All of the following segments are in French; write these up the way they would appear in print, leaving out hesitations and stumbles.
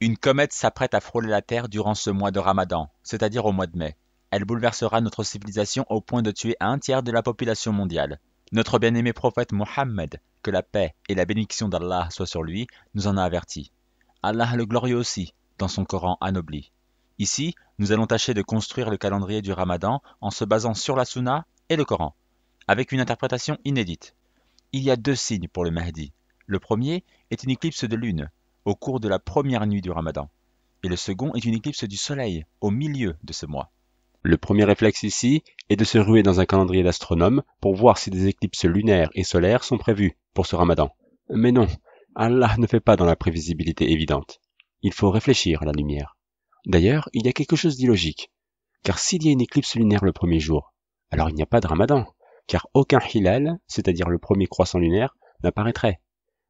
Une comète s'apprête à frôler la Terre durant ce mois de Ramadan, c'est-à-dire au mois de mai. Elle bouleversera notre civilisation au point de tuer un tiers de la population mondiale. Notre bien-aimé prophète Mohammed, que la paix et la bénédiction d'Allah soient sur lui, nous en a avertis. Allah le glorieux aussi, dans son Coran anobli. Ici, nous allons tâcher de construire le calendrier du Ramadan en se basant sur la Sunna et le Coran, avec une interprétation inédite. Il y a deux signes pour le Mahdi. Le premier est une éclipse de lune, au cours de la première nuit du Ramadan, et le second est une éclipse du soleil, au milieu de ce mois. Le premier réflexe ici est de se ruer dans un calendrier d'astronome pour voir si des éclipses lunaires et solaires sont prévues pour ce Ramadan. Mais non, Allah ne fait pas dans la prévisibilité évidente. Il faut réfléchir à la lumière. D'ailleurs, il y a quelque chose d'illogique. Car s'il y a une éclipse lunaire le premier jour, alors il n'y a pas de Ramadan, car aucun hilal, c'est-à-dire le premier croissant lunaire, n'apparaîtrait.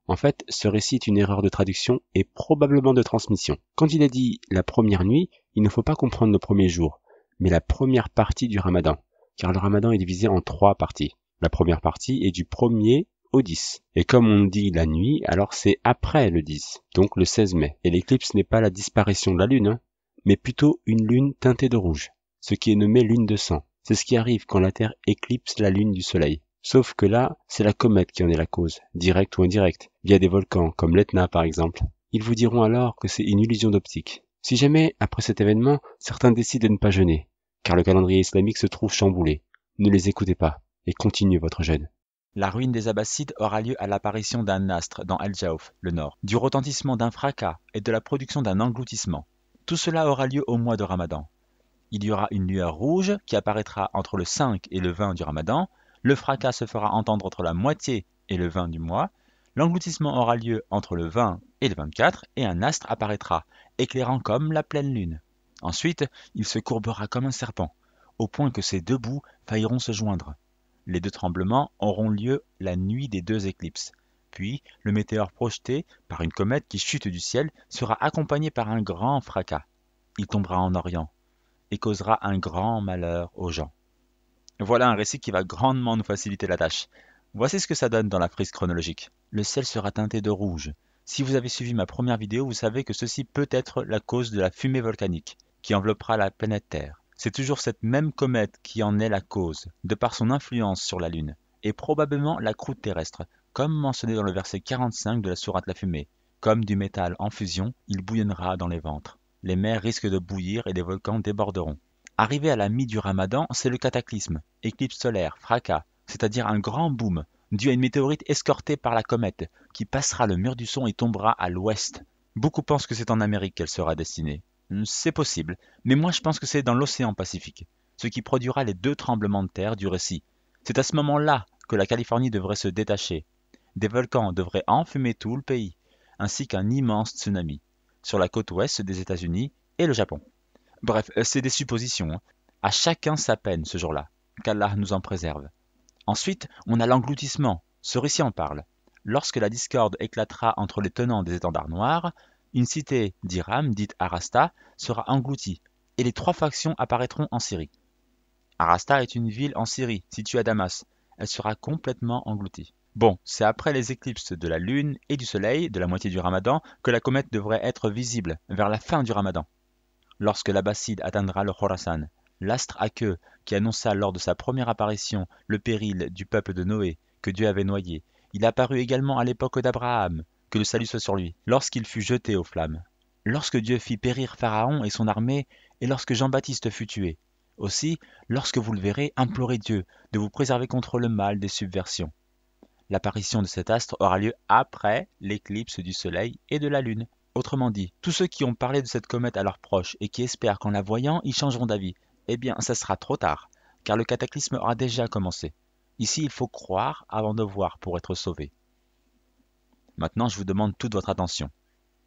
En fait, ce récit est une erreur de traduction et probablement de transmission. Quand il est dit la première nuit, il ne faut pas comprendre le premier jour, mais la première partie du Ramadan, car le Ramadan est divisé en trois parties. La première partie est du 1er au 10. Et comme on dit la nuit, alors c'est après le 10, donc le 16 mai. Et l'éclipse n'est pas la disparition de la lune, mais plutôt une lune teintée de rouge, ce qui est nommé lune de sang. C'est ce qui arrive quand la Terre éclipse la lune du Soleil. Sauf que là, c'est la comète qui en est la cause, directe ou indirecte, via des volcans, comme l'Etna par exemple. Ils vous diront alors que c'est une illusion d'optique. Si jamais, après cet événement, certains décident de ne pas jeûner, car le calendrier islamique se trouve chamboulé, ne les écoutez pas, et continuez votre jeûne. La ruine des Abbassides aura lieu à l'apparition d'un astre dans Al-Jaouf, le nord, du retentissement d'un fracas et de la production d'un engloutissement. Tout cela aura lieu au mois de Ramadan. Il y aura une lueur rouge qui apparaîtra entre le 5 et le 20 du Ramadan, le fracas se fera entendre entre la moitié et le 20 du mois, l'engloutissement aura lieu entre le 20 et le 24 et un astre apparaîtra, éclairant comme la pleine lune. Ensuite, il se courbera comme un serpent, au point que ses deux bouts failliront se joindre. Les deux tremblements auront lieu la nuit des deux éclipses. Puis, le météore projeté par une comète qui chute du ciel sera accompagné par un grand fracas. Il tombera en Orient et causera un grand malheur aux gens. Voilà un récit qui va grandement nous faciliter la tâche. Voici ce que ça donne dans la frise chronologique. Le ciel sera teinté de rouge. Si vous avez suivi ma première vidéo, vous savez que ceci peut être la cause de la fumée volcanique qui enveloppera la planète Terre. C'est toujours cette même comète qui en est la cause, de par son influence sur la Lune, et probablement la croûte terrestre, comme mentionné dans le verset 45 de la sourate La Fumée. Comme du métal en fusion, il bouillonnera dans les ventres. Les mers risquent de bouillir et les volcans déborderont. Arrivé à la mi du Ramadan, c'est le cataclysme, éclipse solaire, fracas, c'est-à-dire un grand boom, dû à une météorite escortée par la comète, qui passera le mur du son et tombera à l'ouest. Beaucoup pensent que c'est en Amérique qu'elle sera destinée. C'est possible, mais moi je pense que c'est dans l'océan Pacifique, ce qui produira les deux tremblements de terre du récit. C'est à ce moment-là que la Californie devrait se détacher. Des volcans devraient enfumer tout le pays, ainsi qu'un immense tsunami, sur la côte ouest des États-Unis et le Japon. Bref, c'est des suppositions, hein. À chacun sa peine ce jour-là, qu'Allah nous en préserve. Ensuite, on a l'engloutissement, ce récit en parle. Lorsque la discorde éclatera entre les tenants des étendards noirs, une cité d'Iram, dite Arasta, sera engloutie, et les trois factions apparaîtront en Syrie. Arasta est une ville en Syrie, située à Damas. Elle sera complètement engloutie. Bon, c'est après les éclipses de la lune et du soleil, de la moitié du Ramadan, que la comète devrait être visible, vers la fin du Ramadan. Lorsque l'Abbasside atteindra le Khorasan, l'astre à queue qui annonça lors de sa première apparition le péril du peuple de Noé que Dieu avait noyé, il apparut également à l'époque d'Abraham, que le salut soit sur lui, lorsqu'il fut jeté aux flammes, lorsque Dieu fit périr Pharaon et son armée, et lorsque Jean-Baptiste fut tué. Aussi, lorsque vous le verrez, implorez Dieu de vous préserver contre le mal des subversions. L'apparition de cet astre aura lieu après l'éclipse du soleil et de la lune. Autrement dit, tous ceux qui ont parlé de cette comète à leurs proches et qui espèrent qu'en la voyant, ils changeront d'avis, eh bien, ça sera trop tard, car le cataclysme aura déjà commencé. Ici, il faut croire avant de voir pour être sauvé. Maintenant, je vous demande toute votre attention.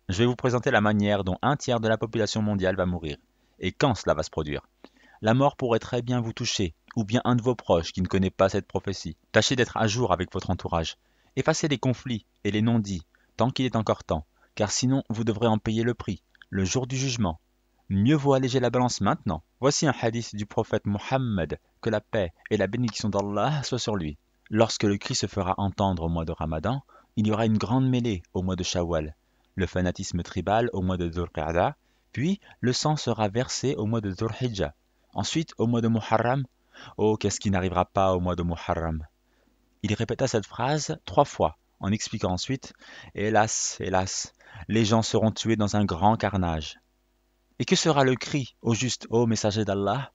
Je vais vous présenter la manière dont un tiers de la population mondiale va mourir, et quand cela va se produire. La mort pourrait très bien vous toucher, ou bien un de vos proches qui ne connaît pas cette prophétie. Tâchez d'être à jour avec votre entourage. Effacez les conflits et les non-dits, tant qu'il est encore temps, car sinon vous devrez en payer le prix, le jour du jugement. Mieux vaut alléger la balance maintenant. Voici un hadith du prophète Mohammed, que la paix et la bénédiction d'Allah soient sur lui. Lorsque le cri se fera entendre au mois de Ramadan, il y aura une grande mêlée au mois de Shawwal. le fanatisme tribal au mois de Dhul Qa'da, puis le sang sera versé au mois de Dhul Hijjah. Ensuite, au mois de Muharram, oh, qu'est-ce qui n'arrivera pas au mois de Muharram? Il répéta cette phrase 3 fois, en expliquant ensuite « Hélas, hélas, les gens seront tués dans un grand carnage. » Et que sera le cri au juste, ô messager d'Allah?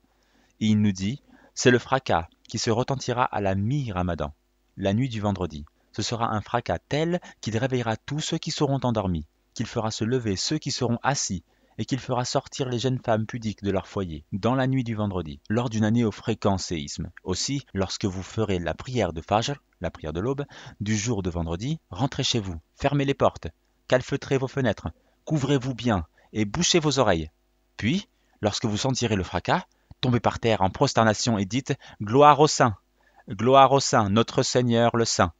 Et il nous dit « C'est le fracas qui se retentira à la mi-Ramadan, la nuit du vendredi. Ce sera un fracas tel qu'il réveillera tous ceux qui seront endormis, qu'il fera se lever ceux qui seront assis, et qu'il fera sortir les jeunes femmes pudiques de leur foyer, dans la nuit du vendredi, lors d'une année au fréquent séisme. Aussi, lorsque vous ferez la prière de Fajr, la prière de l'aube, du jour de vendredi, rentrez chez vous, fermez les portes, calfeutrez vos fenêtres, couvrez-vous bien, et bouchez vos oreilles. Puis, lorsque vous sentirez le fracas, tombez par terre en prosternation et dites « Gloire au Saint, notre Seigneur le Saint ».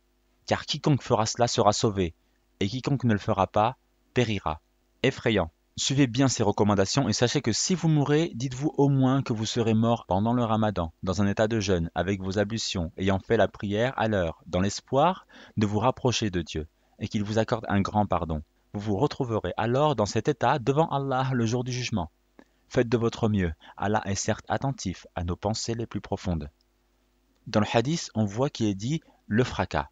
Car quiconque fera cela sera sauvé, et quiconque ne le fera pas, périra. Effrayant. Suivez bien ces recommandations et sachez que si vous mourrez, dites-vous au moins que vous serez mort pendant le Ramadan, dans un état de jeûne, avec vos ablutions, ayant fait la prière à l'heure, dans l'espoir de vous rapprocher de Dieu, et qu'il vous accorde un grand pardon. Vous vous retrouverez alors dans cet état devant Allah le jour du jugement. Faites de votre mieux, Allah est certes attentif à nos pensées les plus profondes. Dans le hadith, on voit qu'il est dit « le fracas »,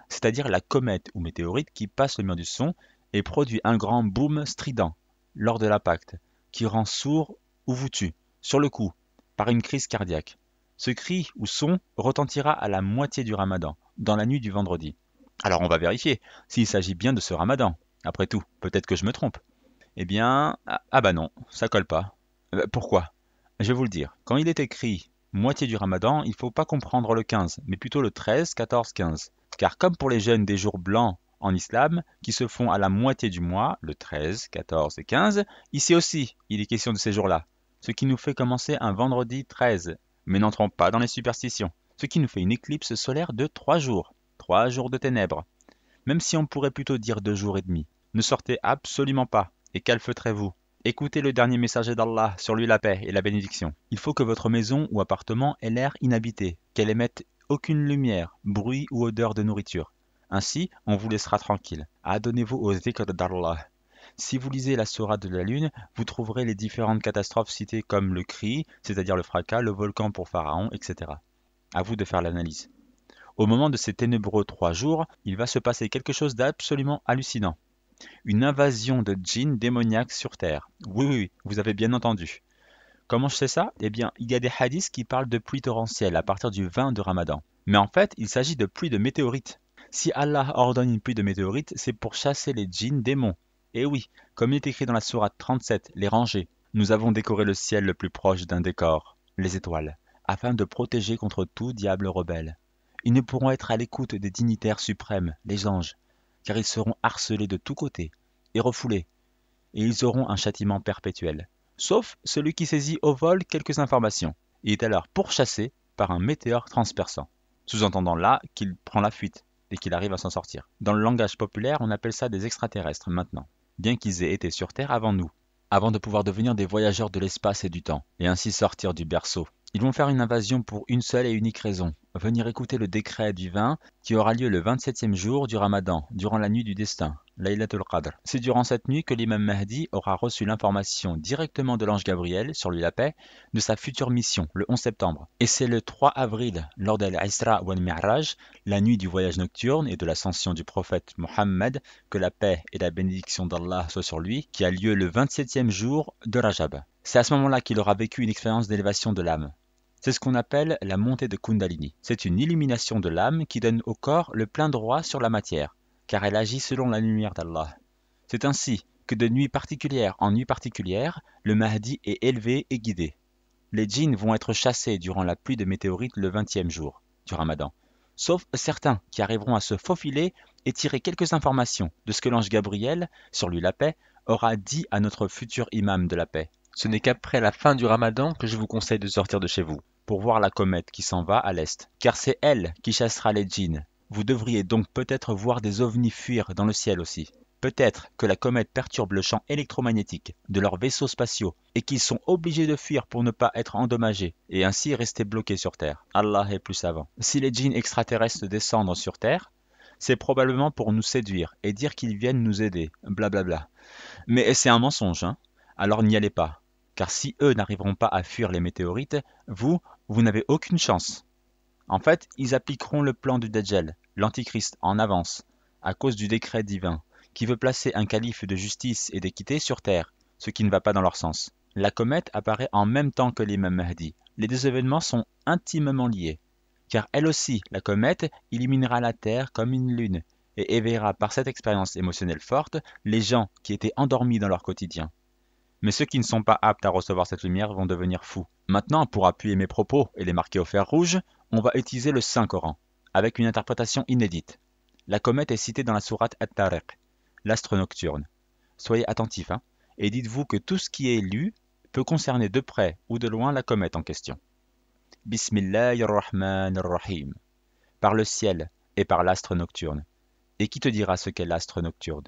c'est-à-dire la comète ou météorite qui passe le mur du son et produit un grand boom strident lors de l'impact, qui rend sourd ou vous tue, sur le coup, par une crise cardiaque. Ce cri ou son retentira à la moitié du Ramadan, dans la nuit du vendredi. Alors on va vérifier s'il s'agit bien de ce Ramadan. Après tout, peut-être que je me trompe. Eh bien, ah bah non, ça colle pas. Pourquoi? Je vais vous le dire. Quand il est écrit moitié du Ramadan, il ne faut pas comprendre le 15, mais plutôt le 13, 14, 15. Car comme pour les jeûnes des jours blancs en islam, qui se font à la moitié du mois, le 13, 14 et 15, ici aussi, il est question de ces jours-là. Ce qui nous fait commencer un vendredi 13. Mais n'entrons pas dans les superstitions. Ce qui nous fait une éclipse solaire de 3 jours. 3 jours de ténèbres. Même si on pourrait plutôt dire 2 jours et demi. Ne sortez absolument pas et calfeutrez-vous. Écoutez le dernier messager d'Allah, sur lui la paix et la bénédiction. Il faut que votre maison ou appartement ait l'air inhabité, qu'elle émette aucune lumière, bruit ou odeur de nourriture. Ainsi, on vous laissera tranquille. Adonnez-vous au dhikr d'Allah. Si vous lisez la sourate de la lune, vous trouverez les différentes catastrophes citées comme le cri, c'est-à-dire le fracas, le volcan pour Pharaon, etc. À vous de faire l'analyse. Au moment de ces ténébreux 3 jours, il va se passer quelque chose d'absolument hallucinant. Une invasion de djinns démoniaques sur Terre. Oui, vous avez bien entendu. Comment je sais ça? Eh bien, il y a des hadiths qui parlent de pluie torrentielle à partir du 20 de Ramadan. Mais en fait, il s'agit de pluie de météorites. Si Allah ordonne une pluie de météorites, c'est pour chasser les djinns démons. Et oui, comme il est écrit dans la sourate 37, les rangées, nous avons décoré le ciel le plus proche d'un décor, les étoiles, afin de protéger contre tout diable rebelle. Ils ne pourront être à l'écoute des dignitaires suprêmes, les anges, car ils seront harcelés de tous côtés et refoulés, et ils auront un châtiment perpétuel, sauf celui qui saisit au vol quelques informations. Il est alors pourchassé par un météore transperçant, sous-entendant là qu'il prend la fuite et qu'il arrive à s'en sortir. Dans le langage populaire, on appelle ça des extraterrestres maintenant, bien qu'ils aient été sur Terre avant nous, avant de pouvoir devenir des voyageurs de l'espace et du temps, et ainsi sortir du berceau. Ils vont faire une invasion pour une seule et unique raison, venir écouter le décret du 20 qui aura lieu le 27e jour du Ramadan, durant la nuit du destin, Laylatul Qadr. C'est durant cette nuit que l'imam Mahdi aura reçu l'information directement de l'ange Gabriel, sur lui la paix, de sa future mission, le 11 septembre. Et c'est le 3 avril, lors de l'Isra ou al-Mi'raj, la nuit du voyage nocturne et de l'ascension du prophète Mohammed, que la paix et la bénédiction d'Allah soient sur lui, qui a lieu le 27e jour de Rajab. C'est à ce moment-là qu'il aura vécu une expérience d'élévation de l'âme. C'est ce qu'on appelle la montée de Kundalini. C'est une illumination de l'âme qui donne au corps le plein droit sur la matière, car elle agit selon la lumière d'Allah. C'est ainsi que de nuit particulière en nuit particulière, le Mahdi est élevé et guidé. Les djinns vont être chassés durant la pluie de météorites le 20e jour du Ramadan, sauf certains qui arriveront à se faufiler et tirer quelques informations de ce que l'ange Gabriel, sur lui la paix, aura dit à notre futur imam de la paix. Ce n'est qu'après la fin du Ramadan que je vous conseille de sortir de chez vous, pour voir la comète qui s'en va à l'est, car c'est elle qui chassera les djinns. Vous devriez donc peut-être voir des ovnis fuir dans le ciel aussi. Peut-être que la comète perturbe le champ électromagnétique de leurs vaisseaux spatiaux et qu'ils sont obligés de fuir pour ne pas être endommagés et ainsi rester bloqués sur Terre. Allah est plus savant. Si les djinns extraterrestres descendent sur Terre, C'est probablement pour nous séduire et dire qu'ils viennent nous aider, blablabla. Mais c'est un mensonge, hein. Alors n'y allez pas. Car si eux n'arriveront pas à fuir les météorites, vous n'avez aucune chance. En fait, ils appliqueront le plan du Dajjal, l'Antichrist, en avance, à cause du décret divin, qui veut placer un calife de justice et d'équité sur terre, ce qui ne va pas dans leur sens. La comète apparaît en même temps que l'imam Mahdi. Les deux événements sont intimement liés, car elle aussi, la comète, illuminera la terre comme une lune, et éveillera par cette expérience émotionnelle forte les gens qui étaient endormis dans leur quotidien. Mais ceux qui ne sont pas aptes à recevoir cette lumière vont devenir fous. Maintenant, pour appuyer mes propos et les marquer au fer rouge, on va utiliser le Saint-Coran, avec une interprétation inédite. La comète est citée dans la sourate At-Tariq, l'astre nocturne. Soyez attentifs, hein, et dites-vous que tout ce qui est lu peut concerner de près ou de loin la comète en question. Bismillahirrahmanirrahim. Par le ciel et par l'astre nocturne. Et qui te dira ce qu'est l'astre nocturne?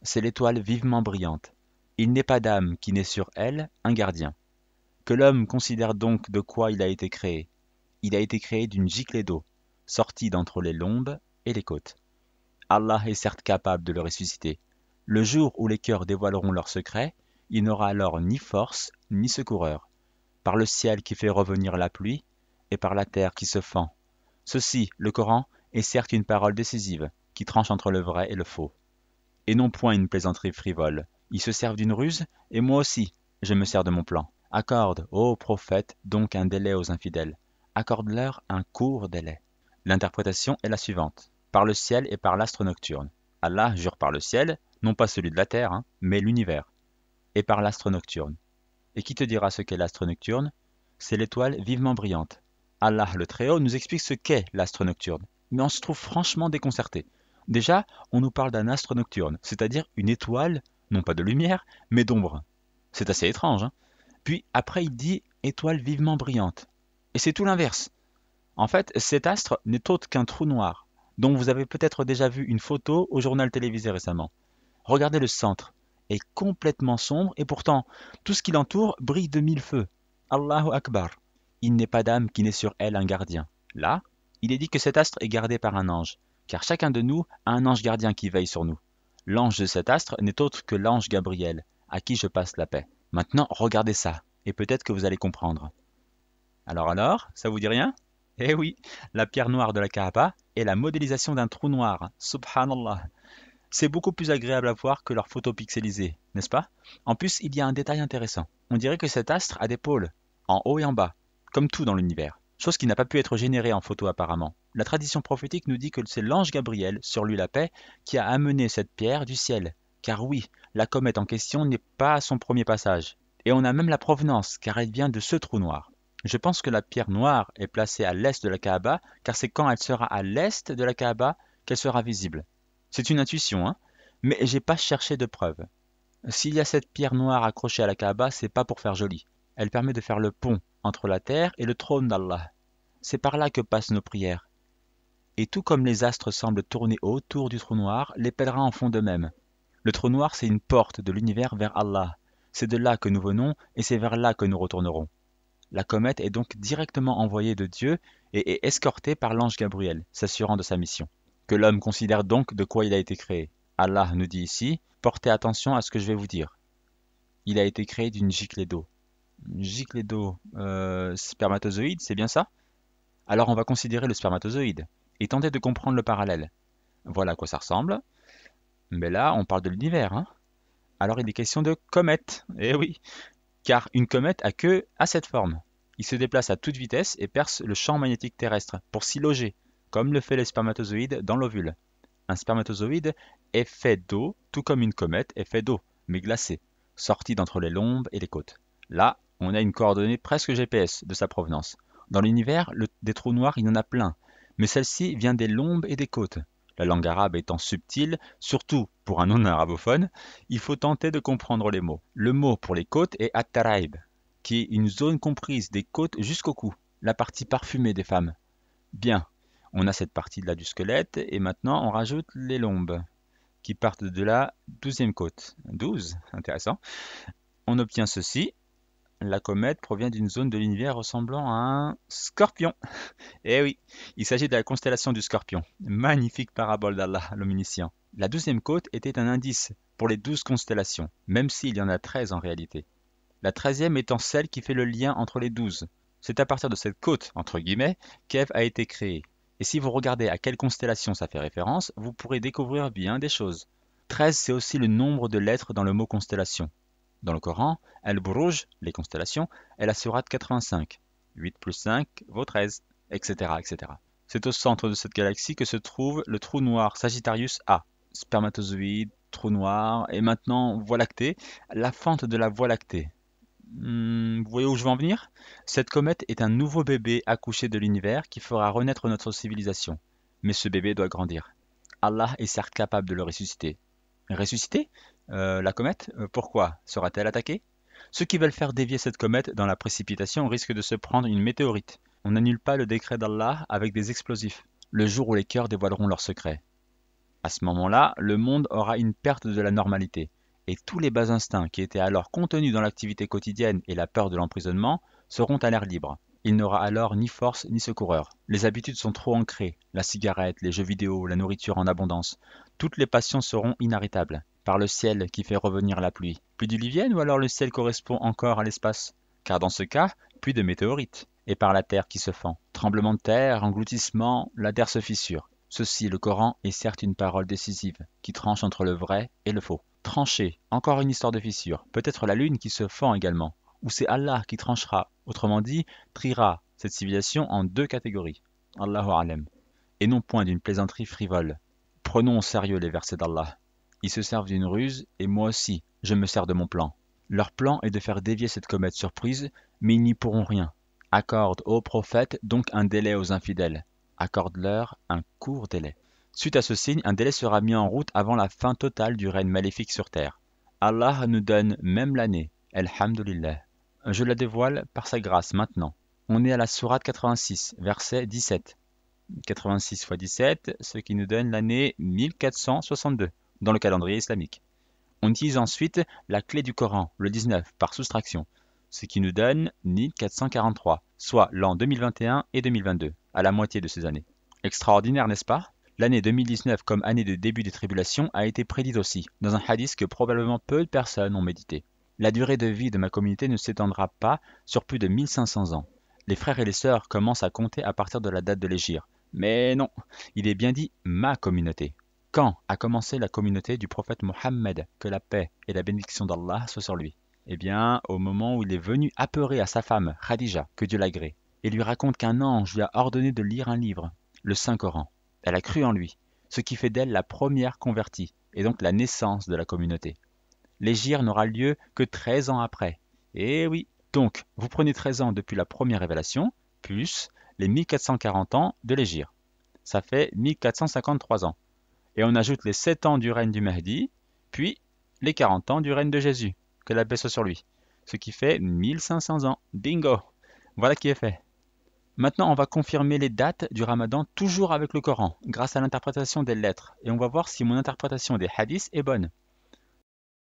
C'est l'étoile vivement brillante. Il n'est pas d'âme qui n'ait sur elle un gardien. Que l'homme considère donc de quoi il a été créé. Il a été créé d'une giclée d'eau, sortie d'entre les lombes et les côtes. Allah est certes capable de le ressusciter. Le jour où les cœurs dévoileront leurs secrets, il n'aura alors ni force ni secoureur. Par le ciel qui fait revenir la pluie, et par la terre qui se fend. Ceci, le Coran, est certes une parole décisive, qui tranche entre le vrai et le faux. Et non point une plaisanterie frivole. Ils se servent d'une ruse, et moi aussi, je me sers de mon plan. Accorde, ô prophète, donc un délai aux infidèles. Accorde-leur un court délai. L'interprétation est la suivante. Par le ciel et par l'astre nocturne. Allah jure par le ciel, non pas celui de la terre, hein, mais l'univers. Et par l'astre nocturne. Et qui te dira ce qu'est l'astre nocturne? C'est l'étoile vivement brillante. Allah le Très-Haut nous explique ce qu'est l'astre nocturne. Mais on se trouve franchement déconcerté. Déjà, on nous parle d'un astre nocturne, c'est-à-dire une étoile, non pas de lumière, mais d'ombre. C'est assez étrange, hein. Puis après il dit étoile vivement brillante. Et c'est tout l'inverse. En fait, cet astre n'est autre qu'un trou noir, dont vous avez peut-être déjà vu une photo au journal télévisé récemment. Regardez le centre, est complètement sombre et pourtant tout ce qui l'entoure brille de mille feux. Allahu Akbar. Il n'est pas d'âme qui n'ait sur elle un gardien. Là, il est dit que cet astre est gardé par un ange, car chacun de nous a un ange gardien qui veille sur nous. L'ange de cet astre n'est autre que l'ange Gabriel, à qui je passe la paix. Maintenant, regardez ça, et peut-être que vous allez comprendre. Alors, ça vous dit rien? Eh oui, la pierre noire de la Kaaba est la modélisation d'un trou noir. Subhanallah. C'est beaucoup plus agréable à voir que leurs photos pixelisées, n'est-ce pas? En plus, il y a un détail intéressant. On dirait que cet astre a des pôles, en haut et en bas, comme tout dans l'univers. Chose qui n'a pas pu être générée en photo apparemment. La tradition prophétique nous dit que c'est l'ange Gabriel, sur lui la paix, qui a amené cette pierre du ciel. Car oui, la comète en question n'est pas à son premier passage. Et on a même la provenance, car elle vient de ce trou noir. Je pense que la pierre noire est placée à l'est de la Kaaba, car c'est quand elle sera à l'est de la Kaaba qu'elle sera visible. C'est une intuition, hein, mais j'ai pas cherché de preuves. S'il y a cette pierre noire accrochée à la Kaaba, c'est pas pour faire joli. Elle permet de faire le pont entre la terre et le trône d'Allah. C'est par là que passent nos prières. Et tout comme les astres semblent tourner autour du trou noir, les pèlerins en font de même. Le trou noir, c'est une porte de l'univers vers Allah. C'est de là que nous venons et c'est vers là que nous retournerons. La comète est donc directement envoyée de Dieu et est escortée par l'ange Gabriel, s'assurant de sa mission. Que l'homme considère donc de quoi il a été créé. Allah nous dit ici, portez attention à ce que je vais vous dire. Il a été créé d'une giclée d'eau. Giclée d'eau, spermatozoïde, c'est bien ça? Alors on va considérer le spermatozoïde et tenter de comprendre le parallèle. Voilà à quoi ça ressemble. Mais là, on parle de l'univers, hein? Alors il est question de comète. Eh oui, car une comète a cette forme. Il se déplace à toute vitesse et perce le champ magnétique terrestre pour s'y loger, comme le fait le spermatozoïde dans l'ovule. Un spermatozoïde est fait d'eau, tout comme une comète est fait d'eau, mais glacée, sortie d'entre les lombes et les côtes. Là, on a une coordonnée presque GPS de sa provenance. Dans l'univers, des trous noirs, il y en a plein, mais celle-ci vient des lombes et des côtes. La langue arabe étant subtile, surtout pour un non-arabophone, il faut tenter de comprendre les mots. Le mot pour les côtes est at-taraib, qui est une zone comprise des côtes jusqu'au cou, la partie parfumée des femmes. Bien, on a cette partie-là du squelette, et maintenant on rajoute les lombes, qui partent de la 12e côte. 12, intéressant. On obtient ceci, La comète provient d'une zone de l'univers ressemblant à un scorpion. Eh oui, il s'agit de la constellation du Scorpion. Magnifique parabole d'Allah, l'omniscient. La 12e côte était un indice pour les 12 constellations, même s'il y en a 13 en réalité. La 13e étant celle qui fait le lien entre les 12. C'est à partir de cette côte, entre guillemets, qu'Ève a été créée. Et si vous regardez à quelle constellation ça fait référence, vous pourrez découvrir bien des choses. 13, c'est aussi le nombre de lettres dans le mot constellation. Dans le Coran, Al-Buruj, les constellations, est la sourate 85. 8 plus 5 vaut 13, etc., etc. C'est au centre de cette galaxie que se trouve le trou noir Sagittarius A. Spermatozoïde, trou noir, et maintenant Voie lactée, la fente de la Voie lactée. Vous voyez où je veux en venir? Cette comète est un nouveau bébé accouché de l'univers qui fera renaître notre civilisation. Mais ce bébé doit grandir. Allah est certes capable de le ressusciter. Ressusciter? La comète? Pourquoi? Sera-t-elle attaquée? Ceux qui veulent faire dévier cette comète dans la précipitation risquent de se prendre une météorite. On n'annule pas le décret d'Allah avec des explosifs, le jour où les cœurs dévoileront leurs secrets. À ce moment-là, le monde aura une perte de la normalité, et tous les bas instincts qui étaient alors contenus dans l'activité quotidienne et la peur de l'emprisonnement seront à l'air libre. Il n'aura alors ni force ni secoureur. Les habitudes sont trop ancrées, la cigarette, les jeux vidéo, la nourriture en abondance. Toutes les passions seront inarrêtables. Par le ciel qui fait revenir la pluie. Pluie diluvienne ou alors le ciel correspond encore à l'espace? Car dans ce cas, pluie de météorites. Et par la terre qui se fend. Tremblement de terre, engloutissement, la terre se fissure. Ceci, le Coran, est certes une parole décisive, qui tranche entre le vrai et le faux. Trancher, encore une histoire de fissure. Peut-être la lune qui se fend également. Ou c'est Allah qui tranchera, autrement dit, triera cette civilisation en deux catégories. Allahu a'lam. Et non point d'une plaisanterie frivole. Prenons au sérieux les versets d'Allah. Ils se servent d'une ruse, et moi aussi, je me sers de mon plan. Leur plan est de faire dévier cette comète surprise, mais ils n'y pourront rien. Accorde aux prophètes donc un délai aux infidèles. Accorde-leur un court délai. Suite à ce signe, un délai sera mis en route avant la fin totale du règne maléfique sur terre. Allah nous donne même l'année, Elhamdulillah. Je la dévoile par sa grâce maintenant. On est à la sourate 86, verset 17. 86 x 17, ce qui nous donne l'année 1462 dans le calendrier islamique. On utilise ensuite la clé du Coran, le 19, par soustraction, ce qui nous donne 1443, soit l'an 2021 et 2022, à la moitié de ces années. Extraordinaire, n'est-ce pas? L'année 2019 comme année de début des tribulations a été prédite aussi, dans un hadith que probablement peu de personnes ont médité. La durée de vie de ma communauté ne s'étendra pas sur plus de 1500 ans. Les frères et les sœurs commencent à compter à partir de la date de l'hégire. Mais non, il est bien dit ma communauté. Quand a commencé la communauté du prophète Mohammed, que la paix et la bénédiction d'Allah soient sur lui? Eh bien, au moment où il est venu apeurer à sa femme, Khadija, que Dieu l'agrée, et lui raconte qu'un ange lui a ordonné de lire un livre, le Saint-Coran. Elle a cru en lui, ce qui fait d'elle la première convertie, et donc la naissance de la communauté. L'hégire n'aura lieu que 13 ans après. Eh oui, donc, vous prenez 13 ans depuis la première révélation, plus les 1440 ans de l'hégire. Ça fait 1453 ans. Et on ajoute les 7 ans du règne du Mahdi, puis les 40 ans du règne de Jésus, que la paix soit sur lui. Ce qui fait 1500 ans. Bingo! Voilà qui est fait. Maintenant, on va confirmer les dates du Ramadan toujours avec le Coran, grâce à l'interprétation des lettres, et on va voir si mon interprétation des hadiths est bonne.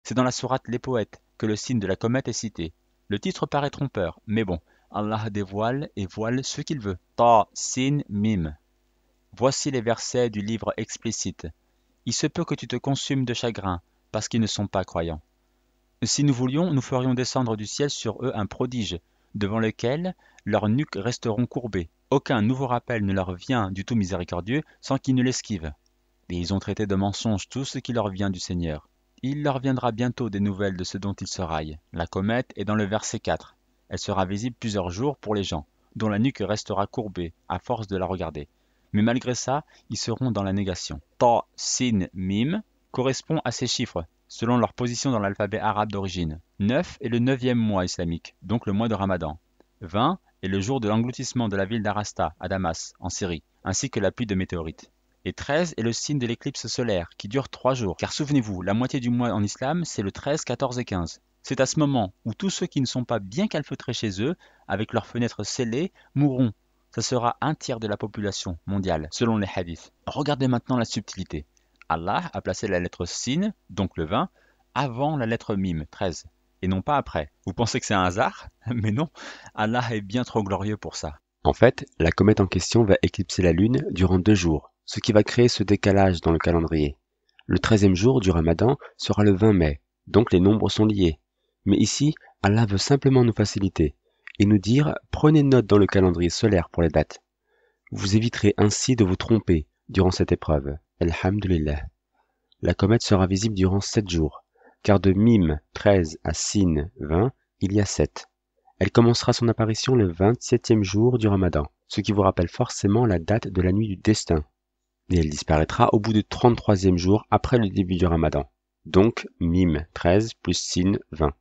C'est dans la sourate Les Poètes que le signe de la comète est cité. Le titre paraît trompeur, mais bon, Allah dévoile et voile ce qu'il veut. Ta, sin, mim. Voici les versets du livre explicite. Il se peut que tu te consumes de chagrin, parce qu'ils ne sont pas croyants. Si nous voulions, nous ferions descendre du ciel sur eux un prodige, devant lequel leurs nuques resteront courbées. Aucun nouveau rappel ne leur vient du tout miséricordieux sans qu'ils ne l'esquivent. Et ils ont traité de mensonge tout ce qui leur vient du Seigneur. Il leur viendra bientôt des nouvelles de ce dont ils se raillent. La comète est dans le verset 4. Elle sera visible plusieurs jours pour les gens, dont la nuque restera courbée à force de la regarder. Mais malgré ça, ils seront dans la négation. Ta, sin, mim correspond à ces chiffres, selon leur position dans l'alphabet arabe d'origine. 9 est le 9e mois islamique, donc le mois de Ramadan. 20 est le jour de l'engloutissement de la ville d'Arasta, à Damas, en Syrie, ainsi que la pluie de météorites. Et 13 est le signe de l'éclipse solaire, qui dure 3 jours. Car souvenez-vous, la moitié du mois en islam, c'est le 13, 14 et 15. C'est à ce moment où tous ceux qui ne sont pas bien calfeutrés chez eux, avec leurs fenêtres scellées, mourront. Ce sera un tiers de la population mondiale, selon les hadiths. Regardez maintenant la subtilité. Allah a placé la lettre sin, donc le 20, avant la lettre mim, 13. et non pas après. Vous pensez que c'est un hasard? Mais non, Allah est bien trop glorieux pour ça. En fait, la comète en question va éclipser la Lune durant 2 jours, ce qui va créer ce décalage dans le calendrier. Le 13e jour du Ramadan sera le 20 mai, donc les nombres sont liés. Mais ici, Allah veut simplement nous faciliter et nous dire prenez note dans le calendrier solaire pour les dates. Vous éviterez ainsi de vous tromper durant cette épreuve. Alhamdulillah. La comète sera visible durant 7 jours, car de Mim 13 à Sin 20, il y a 7. Elle commencera son apparition le 27e jour du Ramadan, ce qui vous rappelle forcément la date de la nuit du destin. Et elle disparaîtra au bout du 33e jour après le début du Ramadan. Donc Mim 13 plus Sin 20.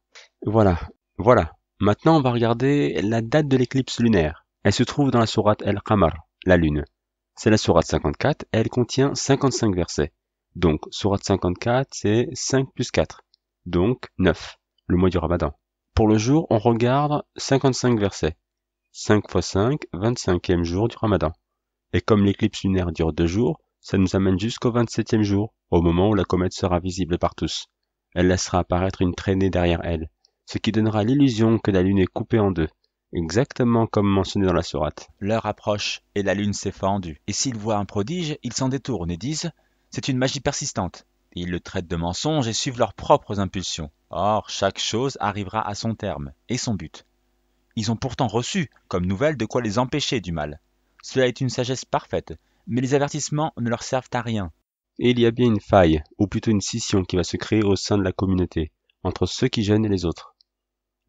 Voilà. Maintenant on va regarder la date de l'éclipse lunaire. Elle se trouve dans la sourate Al-Qamar, la lune. C'est la sourate 54 et elle contient 55 versets. Donc sourate 54 c'est 5 plus 4. Donc 9, le mois du Ramadan. Pour le jour, on regarde 55 versets. 5 fois 5, 25e jour du Ramadan. Et comme l'éclipse lunaire dure 2 jours, ça nous amène jusqu'au 27e jour, au moment où la comète sera visible par tous. Elle laissera apparaître une traînée derrière elle, ce qui donnera l'illusion que la lune est coupée en deux, exactement comme mentionné dans la sourate. L'heure approche et la lune s'est fendue. Et s'ils voient un prodige, ils s'en détournent et disent « C'est une magie persistante ». Et ils le traitent de mensonge et suivent leurs propres impulsions. Or, chaque chose arrivera à son terme et son but. Ils ont pourtant reçu comme nouvelle de quoi les empêcher du mal. Cela est une sagesse parfaite, mais les avertissements ne leur servent à rien. Et il y a bien une faille, ou plutôt une scission qui va se créer au sein de la communauté, entre ceux qui jeûnent et les autres.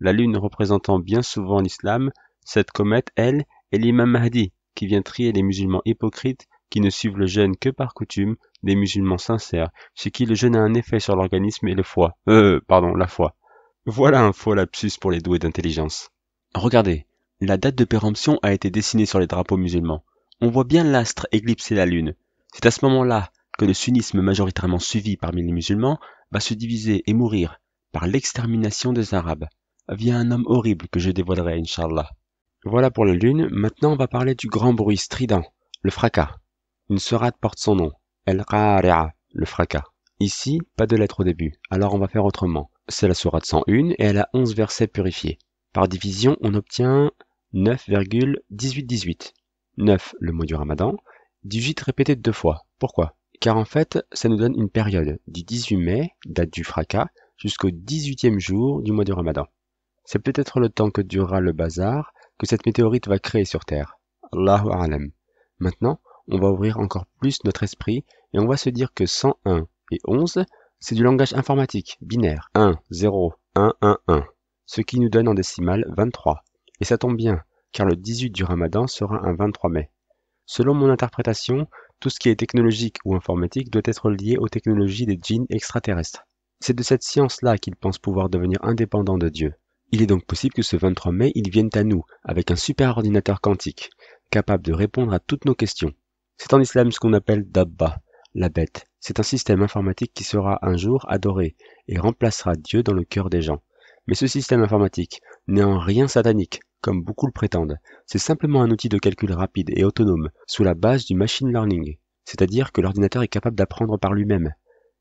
La lune représentant bien souvent l'islam, cette comète, elle, est l'imam Mahdi, qui vient trier les musulmans hypocrites qui ne suivent le jeûne que par coutume, des musulmans sincères, chez qui le jeûne a un effet sur l'organisme et la foi. Voilà un faux lapsus pour les doués d'intelligence. Regardez, la date de péremption a été dessinée sur les drapeaux musulmans. On voit bien l'astre éclipser la lune. C'est à ce moment-là que le sunnisme majoritairement suivi parmi les musulmans va se diviser et mourir par l'extermination des Arabes, via un homme horrible que je dévoilerai, Inch'Allah. Voilà pour la lune, maintenant on va parler du grand bruit strident, le fracas. Une sourate porte son nom, Al-Qari'a, le fracas. Ici, pas de lettre au début, alors on va faire autrement. C'est la sourate 101 et elle a 11 versets purifiés. Par division, on obtient 9,1818. 9, le mois du Ramadan, 18 répété 2 fois. Pourquoi? Car en fait, ça nous donne une période du 18 mai, date du fracas, jusqu'au 18e jour du mois du Ramadan. C'est peut-être le temps que durera le bazar que cette météorite va créer sur Terre. Allahu a'lam. Maintenant, on va ouvrir encore plus notre esprit et on va se dire que 101 et 11, c'est du langage informatique, binaire. 1, 0, 1, 1, 1. Ce qui nous donne en décimale 23. Et ça tombe bien, car le 18 du Ramadan sera un 23 mai. Selon mon interprétation, tout ce qui est technologique ou informatique doit être lié aux technologies des djinns extraterrestres. C'est de cette science-là qu'ils pensent pouvoir devenir indépendants de Dieu. Il est donc possible que ce 23 mai, ils viennent à nous, avec un super ordinateur quantique, capable de répondre à toutes nos questions. C'est en islam ce qu'on appelle Dabba, la bête. C'est un système informatique qui sera un jour adoré et remplacera Dieu dans le cœur des gens. Mais ce système informatique n'est en rien satanique, comme beaucoup le prétendent. C'est simplement un outil de calcul rapide et autonome, sous la base du machine learning. C'est-à-dire que l'ordinateur est capable d'apprendre par lui-même.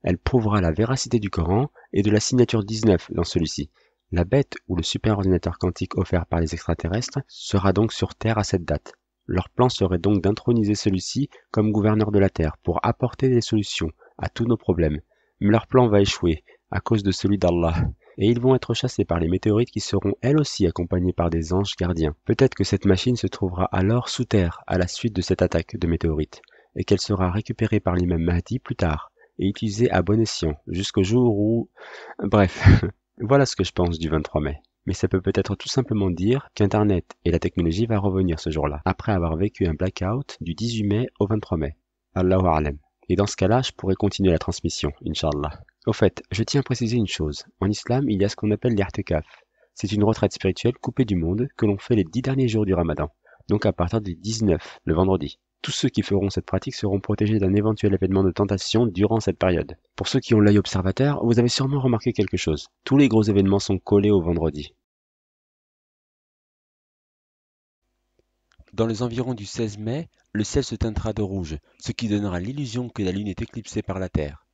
Elle prouvera la véracité du Coran et de la signature 19 dans celui-ci. La bête ou le superordinateur quantique offert par les extraterrestres sera donc sur Terre à cette date. Leur plan serait donc d'introniser celui-ci comme gouverneur de la Terre pour apporter des solutions à tous nos problèmes. Mais leur plan va échouer à cause de celui d'Allah. Et ils vont être chassés par les météorites qui seront elles aussi accompagnées par des anges gardiens. Peut-être que cette machine se trouvera alors sous terre à la suite de cette attaque de météorites, et qu'elle sera récupérée par l'imam Mahdi plus tard, et utilisée à bon escient, jusqu'au jour où... Bref, voilà ce que je pense du 23 mai. Mais ça peut peut-être tout simplement dire qu'Internet et la technologie va revenir ce jour-là, après avoir vécu un blackout du 18 mai au 23 mai. Allahu a'lam. Et dans ce cas-là, je pourrais continuer la transmission, Inch'Allah. Au fait, je tiens à préciser une chose. En islam, il y a ce qu'on appelle l'irtikaf. C'est une retraite spirituelle coupée du monde que l'on fait les 10 derniers jours du Ramadan, donc à partir du 19, le vendredi. Tous ceux qui feront cette pratique seront protégés d'un éventuel événement de tentation durant cette période. Pour ceux qui ont l'œil observateur, vous avez sûrement remarqué quelque chose. Tous les gros événements sont collés au vendredi. Dans les environs du 16 mai, le ciel se teintera de rouge, ce qui donnera l'illusion que la lune est éclipsée par la Terre.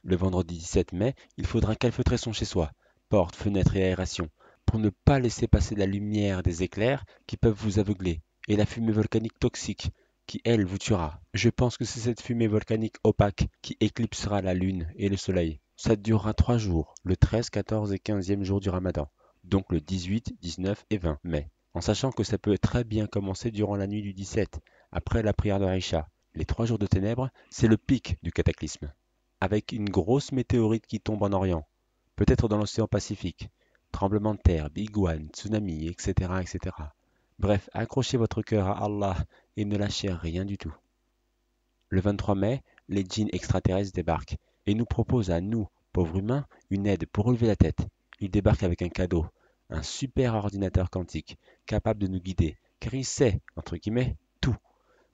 Le vendredi 17 mai, il faudra calfeutrer son chez-soi, portes, fenêtres et aération, pour ne pas laisser passer la lumière des éclairs qui peuvent vous aveugler, et la fumée volcanique toxique qui, elle, vous tuera. Je pense que c'est cette fumée volcanique opaque qui éclipsera la lune et le soleil. Ça durera 3 jours, le 13, 14 et 15e jour du Ramadan, donc le 18, 19 et 20 mai, en sachant que ça peut très bien commencer durant la nuit du 17, après la prière de Aïcha. Les 3 jours de ténèbres, c'est le pic du cataclysme, avec une grosse météorite qui tombe en Orient, peut-être dans l'océan Pacifique, tremblement de terre, big one, tsunami, etc., etc. Bref, accrochez votre cœur à Allah et ne lâchez rien du tout. Le 23 mai, les djinns extraterrestres débarquent et nous proposent à nous, pauvres humains, une aide pour relever la tête. Ils débarquent avec un cadeau, un super ordinateur quantique, capable de nous guider, car il sait, entre guillemets, tout.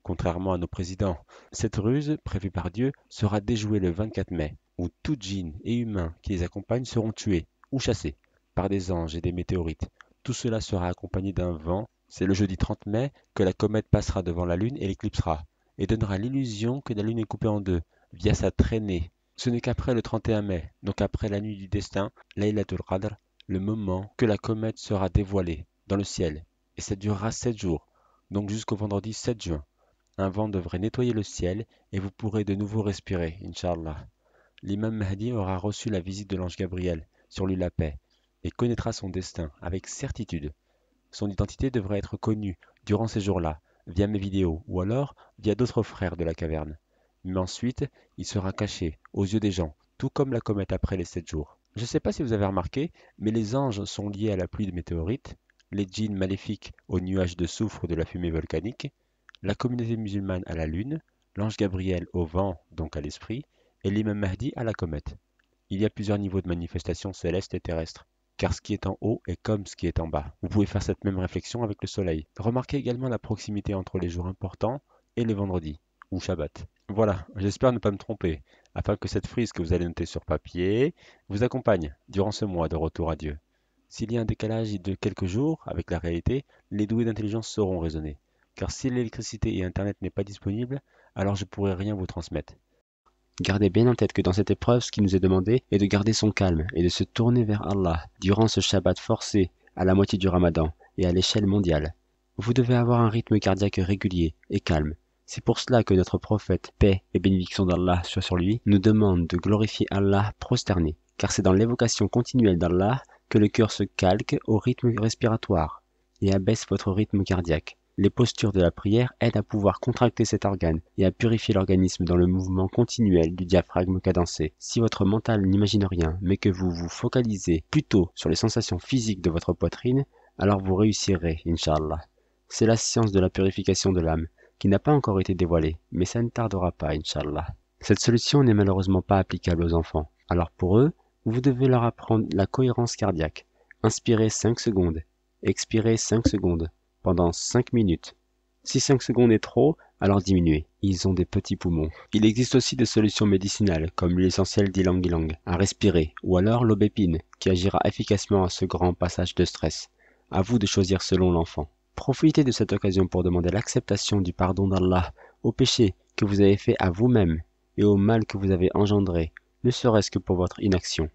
Contrairement à nos présidents, cette ruse, prévue par Dieu, sera déjouée le 24 mai, où tout djinn et humain qui les accompagnent seront tués ou chassés par des anges et des météorites. Tout cela sera accompagné d'un vent. C'est le jeudi 30 mai que la comète passera devant la Lune et l'éclipsera, et donnera l'illusion que la Lune est coupée en deux, via sa traînée. Ce n'est qu'après le 31 mai, donc après la nuit du destin, Laylatul Qadr, le moment que la comète sera dévoilée dans le ciel, et ça durera 7 jours, donc jusqu'au vendredi 7 juin. Un vent devrait nettoyer le ciel, et vous pourrez de nouveau respirer, Inch'Allah. L'imam Mahdi aura reçu la visite de l'ange Gabriel, sur lui la paix, et connaîtra son destin avec certitude. Son identité devrait être connue durant ces jours-là, via mes vidéos, ou alors via d'autres frères de la caverne. Mais ensuite, il sera caché aux yeux des gens, tout comme la comète après les 7 jours. Je ne sais pas si vous avez remarqué, mais les anges sont liés à la pluie de météorites, les djinns maléfiques aux nuages de soufre de la fumée volcanique, la communauté musulmane à la lune, l'ange Gabriel au vent, donc à l'esprit, et l'imam Mahdi à la comète. Il y a plusieurs niveaux de manifestations célestes et terrestres, car ce qui est en haut est comme ce qui est en bas. Vous pouvez faire cette même réflexion avec le soleil. Remarquez également la proximité entre les jours importants et les vendredis, ou Shabbat. Voilà, j'espère ne pas me tromper, afin que cette frise que vous allez noter sur papier vous accompagne durant ce mois de retour à Dieu. S'il y a un décalage de quelques jours avec la réalité, les doués d'intelligence sauront raisonner. Car si l'électricité et Internet n'est pas disponible, alors je ne pourrai rien vous transmettre. Gardez bien en tête que dans cette épreuve, ce qui nous est demandé est de garder son calme et de se tourner vers Allah durant ce Shabbat forcé à la moitié du Ramadan et à l'échelle mondiale. Vous devez avoir un rythme cardiaque régulier et calme. C'est pour cela que notre prophète, paix et bénédiction d'Allah soit sur lui, nous demande de glorifier Allah prosterné, car c'est dans l'évocation continuelle d'Allah que le cœur se calque au rythme respiratoire et abaisse votre rythme cardiaque. Les postures de la prière aident à pouvoir contracter cet organe et à purifier l'organisme dans le mouvement continuel du diaphragme cadencé. Si votre mental n'imagine rien, mais que vous vous focalisez plutôt sur les sensations physiques de votre poitrine, alors vous réussirez, Inch'Allah. C'est la science de la purification de l'âme, qui n'a pas encore été dévoilée, mais ça ne tardera pas, Inch'Allah. Cette solution n'est malheureusement pas applicable aux enfants. Alors pour eux, vous devez leur apprendre la cohérence cardiaque. Inspirez 5 secondes, expirez 5 secondes. Pendant 5 minutes. Si 5 secondes est trop, alors diminuez. Ils ont des petits poumons. Il existe aussi des solutions médicinales, comme l'huile essentielle d'ylang-ylang, à respirer, ou alors l'aubépine, qui agira efficacement à ce grand passage de stress. À vous de choisir selon l'enfant. Profitez de cette occasion pour demander l'acceptation du pardon d'Allah au péché que vous avez fait à vous-même et au mal que vous avez engendré, ne serait-ce que pour votre inaction.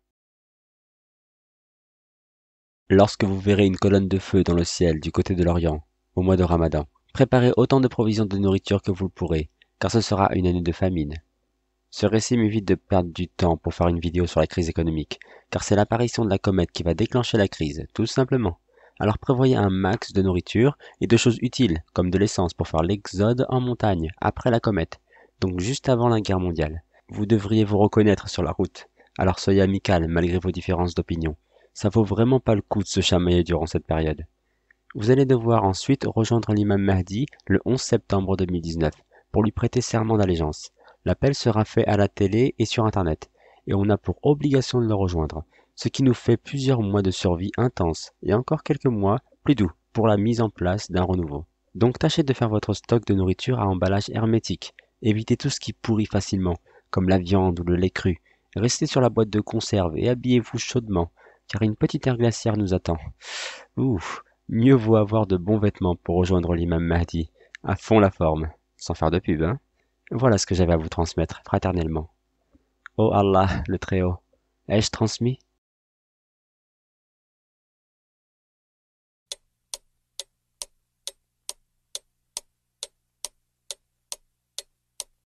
Lorsque vous verrez une colonne de feu dans le ciel du côté de l'Orient, au mois de Ramadan, préparez autant de provisions de nourriture que vous le pourrez, car ce sera une année de famine. Ce récit m'évite de perdre du temps pour faire une vidéo sur la crise économique, car c'est l'apparition de la comète qui va déclencher la crise, tout simplement. Alors prévoyez un max de nourriture et de choses utiles, comme de l'essence pour faire l'exode en montagne, après la comète, donc juste avant la guerre mondiale. Vous devriez vous reconnaître sur la route, alors soyez amical malgré vos différences d'opinion. Ça vaut vraiment pas le coup de se chamailler durant cette période. Vous allez devoir ensuite rejoindre l'imam Mahdi le 11 septembre 2019 pour lui prêter serment d'allégeance. L'appel sera fait à la télé et sur internet, et on a pour obligation de le rejoindre, ce qui nous fait plusieurs mois de survie intense et encore quelques mois plus doux pour la mise en place d'un renouveau. Donc tâchez de faire votre stock de nourriture à emballage hermétique, évitez tout ce qui pourrit facilement, comme la viande ou le lait cru, restez sur la boîte de conserve et habillez-vous chaudement, car une petite ère glaciaire nous attend. Ouf, mieux vaut avoir de bons vêtements pour rejoindre l'imam Mahdi, à fond la forme, sans faire de pub, hein. Voilà ce que j'avais à vous transmettre fraternellement. Oh Allah, le Très-Haut, ai-je transmis?